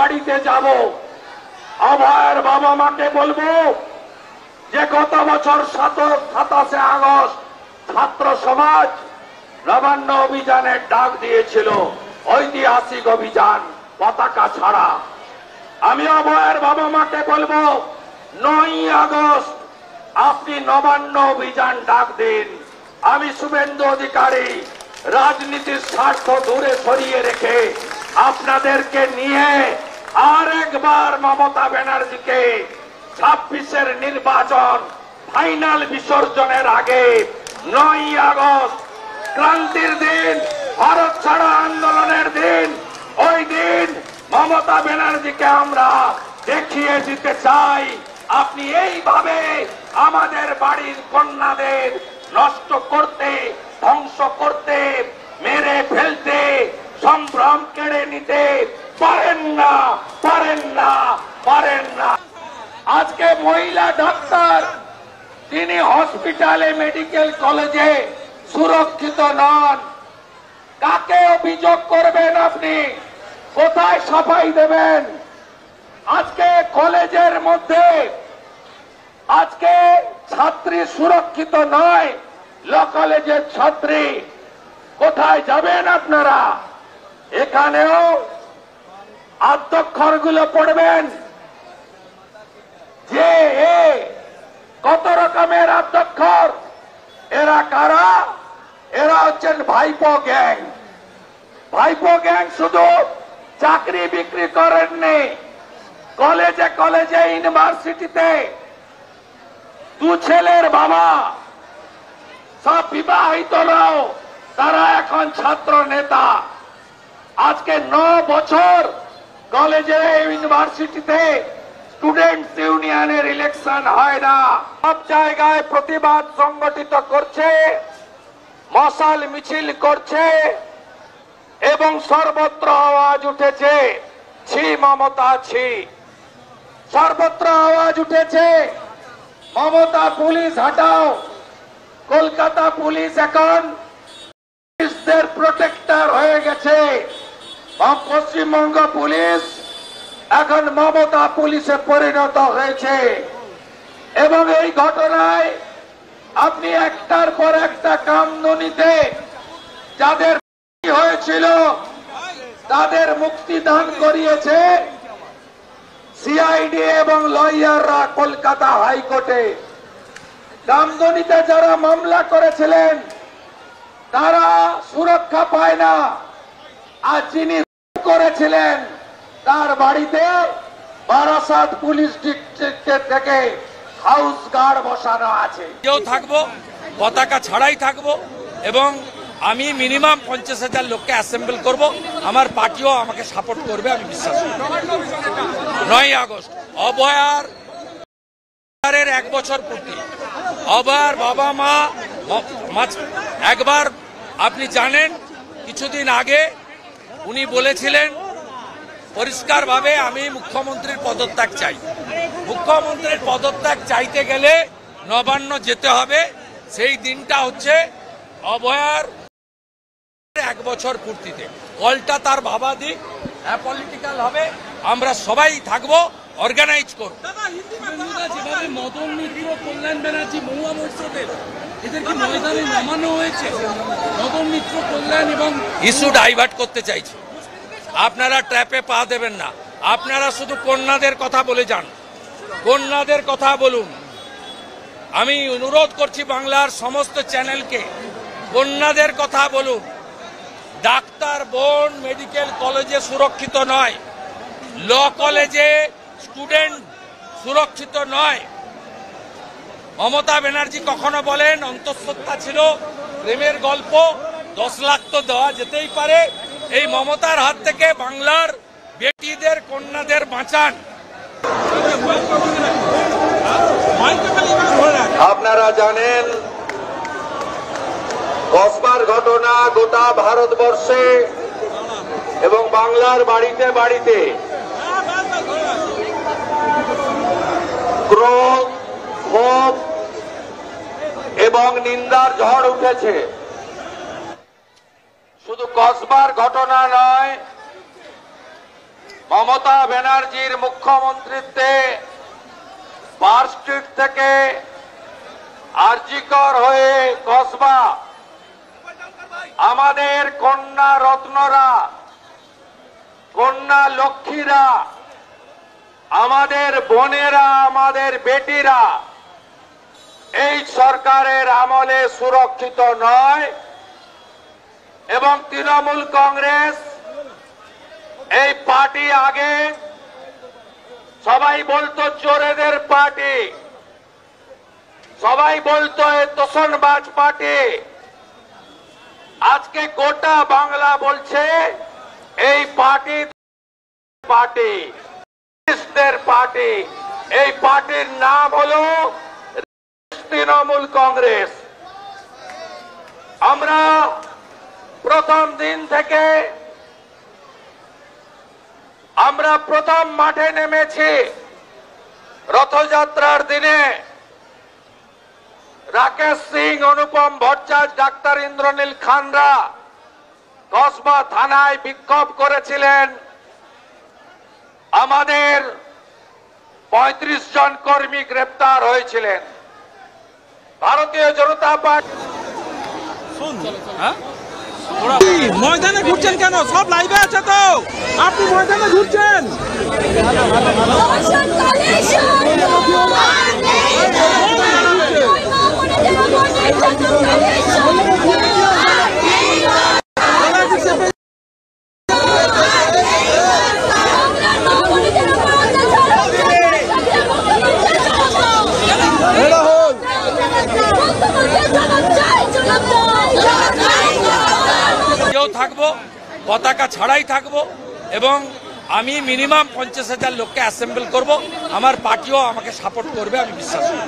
বাড়িতে যাব। অভয়ের বাবা মাকে বলবো যে গত বছর 27শে আগস্ট ছাত্র সমাজ নবান্ন অভিযানের ডাক দিয়েছিল, ঐতিহাসিক অভিযান পতাকা ছাড়া। আমি অভয়ের বাবা মাকে বলবো 9ই আগস্ট আপনি নবান্ন অভিযান ডাক দিন। আমি শুভেন্দু অধিকারী রাজনীতির স্বার্থ দূরে সরিয়ে রেখে আপনাদেরকে নিয়ে আর একবার মমতা ব্যানার্জিকে 26-এর নির্বাচন ফাইনাল বিসর্জনের আগে 9ই আগস্ট ক্রান্তির দিন, ভারত ছাড়ো আন্দোলনের দিন, ওই দিন মমতা ব্যানার্জিকে আমরা দেখিয়ে দিতে চাই আপনি এইভাবে আমাদের বাড়ির কন্যাদের নষ্ট করতে, ধ্বংস করতে, মেরে ফেলতে, সম্ভ্রম কেড়ে নিতে পারেন না, পারেন না, পারেন না। আজকে মহিলা ডাক্তার তিনি হসপিটালে, মেডিকেল কলেজে সুরক্ষিত নন। কাকে অভিযোগ করবেন আপনি? কোথায় সাফাই দেবেন? আজকে কলেজের মধ্যে আজকে ছাত্রী সুরক্ষিত নয়, ল কলেজের ছাত্রী। কোথায় যাবেন আপনারা? এখানেও আদ্যক্ষরগুলো পড়বেন যে কত রকমের আদ্যক্ষর। এরা কারা? এরা হচ্ছেন ভাইপো গ্যাং। ভাইপো গ্যাং শুধু চাকরি বিক্রি করেননি, কলেজে কলেজে ইউনিভার্সিটিতে দু ছেলের বাবা সব বিবাহিতরাও তারা এখন ছাত্র নেতা। আজকে 9 বছর কলেজে ইউনিভার্সিটিতে স্টুডেন্টস ইউনিয়নের ইলেকশন হয় না। সব জায়গায় প্রতিবাদ সংগঠিত করছে, মশাল মিছিল করছে এবং সর্বত্র আওয়াজ উঠেছে ছি মমতা ছি। সর্বত্র আওয়াজ উঠেছে মমতা পুলিশ হটাও। কলকাতা পুলিশ এখন পুলিশদের প্রোটেক্টর হয়ে গেছে। পশ্চিমবঙ্গ পুলিশ এখন মমতা পুলিশে পরিণত হয়েছে এবং এই ঘটনায় আপনি একটার পর একটা কামদুনিতে যাদের হয়েছিল তাদের মুক্তি দান করিয়েছে সিআইডি এবং লয়াররা কলকাতা হাইকোর্টে। কামদুনিতে যারা মামলা করেছিলেন তারা সুরক্ষা পায় না, আর যিনি করেছিলেন তার বাড়িতে বারাসাত পুলিশ ডিস্ট্রিক্টের থেকে হাউস গার্ড বসানো আছে। কেউ থাকবো, পতাকা ছাড়াই থাকবো এবং আমি মিনিমাম 50,000 লোককে অ্যাসেম্বল করব। আমার পার্টিও আমাকে সাপোর্ট করবে, আমি বিশ্বাস করি। 9ই আগস্ট অভয়ার 1 বছর পূর্তি। অভয়ার বাবা মা একবার আপনি জানেন কিছুদিন আগে উনি বলেছিলেন পরিষ্কারভাবে আমি মুখ্যমন্ত্রীর পদত্যাগ চাই। মুখ্যমন্ত্রীর পদত্যাগ চাইতে গেলে নবান্ন যেতে হবে। সেই দিনটা হচ্ছে অভয়ার 1 বছর পূর্তিতে। কলটা তার বাবা দিক, পলিটিক্যাল হবে, আমরা সবাই থাকবো, অর্গানাইজ করব। যেভাবে মদন মিত্র, কল্যাণ ব্যানার্জি, মহুয়া মোর্শেদের এদেরকে ময়দানে নামানো হয়েছে, মদন মিত্র, কল্যাণ এবং ইস্যু ডাইভার্ট করতে চাইছে। আপনারা ট্র্যাপে পা দেবেন না। আপনারা শুধু কন্যাদের কথা বলে যান, কন্যাদের কথা বলুন। আমি অনুরোধ করছি বাংলার সমস্ত চ্যানেলকে, কন্যাদের কথা বলুন। ডাক্তার বোন মেডিকেল কলেজে সুরক্ষিত নয়, ল কলেজে স্টুডেন্ট সুরক্ষিত নয়। মমতা ব্যানার্জি কখনো বলেন অন্তঃসত্ত্বা ছিল, প্রেমের গল্প, 10 লাখ তো দেওয়া যেতেই পারে। এই মমতার হাত থেকে বাংলার বেটিদের, কন্যাদের বাঁচান। আপনারা জানেন কসবার ঘটনা গোটা ভারতবর্ষে এবং বাংলার বাড়িতে বাড়িতে ক্রোধ, ক্ষোভ এবং নিন্দার ঝড় উঠেছে। শুধু কসবার ঘটনা নয়, মমতা ব্যানার্জির মুখ্যমন্ত্রীত্বে পার্ক স্ট্রিট থেকে আরজিকর হয়ে কসবা আমাদের কন্যা রত্নরা, কন্যা লক্ষ্মীরা, আমাদের বোনেরা, আমাদের বেটিরা এই সরকারের আমলে সুরক্ষিত নয়। এবং তৃণমূল কংগ্রেস এই পার্টি আগে সবাই বলতো চোরেদের পার্টি, সবাই বলতো এ তোষণবাজ পার্টি। আজকে গোটা বাংলা বলছে এই পার্টি পার্টি পার্টি। এই পার্টির নাম হলো তৃণমূল কংগ্রেস। আমরা প্রথম দিন থেকে আমরা প্রথম মাঠে নেমেছি। রথযাত্রার দিনে রাকেশ সিং, অনুপম ভট্টাচার্য, ডাক্তার ইন্দ্রনীল খানরা কসবা থানায় বিক্ষোভ করেছিলেন। আমাদের 35 জন কর্মী গ্রেপ্তার হয়েছিলেন। ভারতীয় জনতা পার্টি ময়দানে ঘুরছেন কেন? সব লাইভে আছে তো, আপনি ময়দানে ঘুরছেন। থাকবো, পতাকা ছাড়াই থাকবো এবং আমি মিনিমাম 50,000 লোককে অ্যাসেম্বল করব। আমার পার্টিও আমাকে সাপোর্ট করবে, আমি বিশ্বাস করি।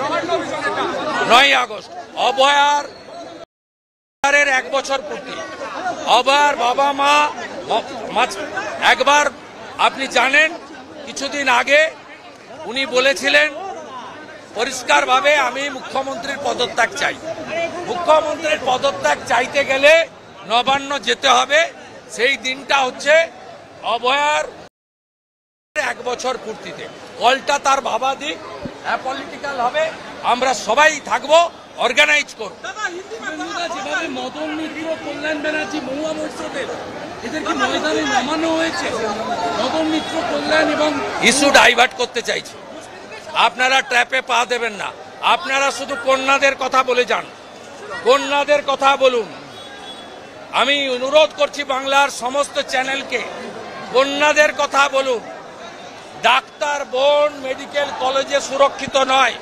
9 আগস্ট অভয়ার 1 বছর পূর্তি। অভয়ার বাবা মা একবার আপনি জানেন কিছুদিন আগে উনি বলেছিলেন পরিষ্কারভাবে আমি মুখ্যমন্ত্রীর পদত্যাগ চাই। মুখ্যমন্ত্রীর পদত্যাগ চাইতে গেলে নবান্ন যেতে হবে। সেই দিনটা হচ্ছে অভয়ার 1 বছর পূর্তিতে। কলটা তার বাবা দিক, পলিটিক্যাল হবে, আমরা সবাই থাকবো, অর্গানাইজ করব। যেভাবে মদন মিত্র, কল্যাণ ব্যানার্জি, মহুয়া মোর্শেদের এদেরকে ময়দানে নামানো হয়েছে, মদন মিত্র, কল্যাণ এবং ইস্যু ডাইভার্ট করতে চাইছে। আপনারা ট্র্যাপে পা দেবেন না। আপনারা শুধু কন্যাদের কথা বলে যান, কন্যাদের কথা বলুন। আমি অনুরোধ করছি বাংলার সমস্ত চ্যানেলকে, কন্যাদের কথা বলুন। ডাক্তার বোন মেডিকেল কলেজে সুরক্ষিত নয়।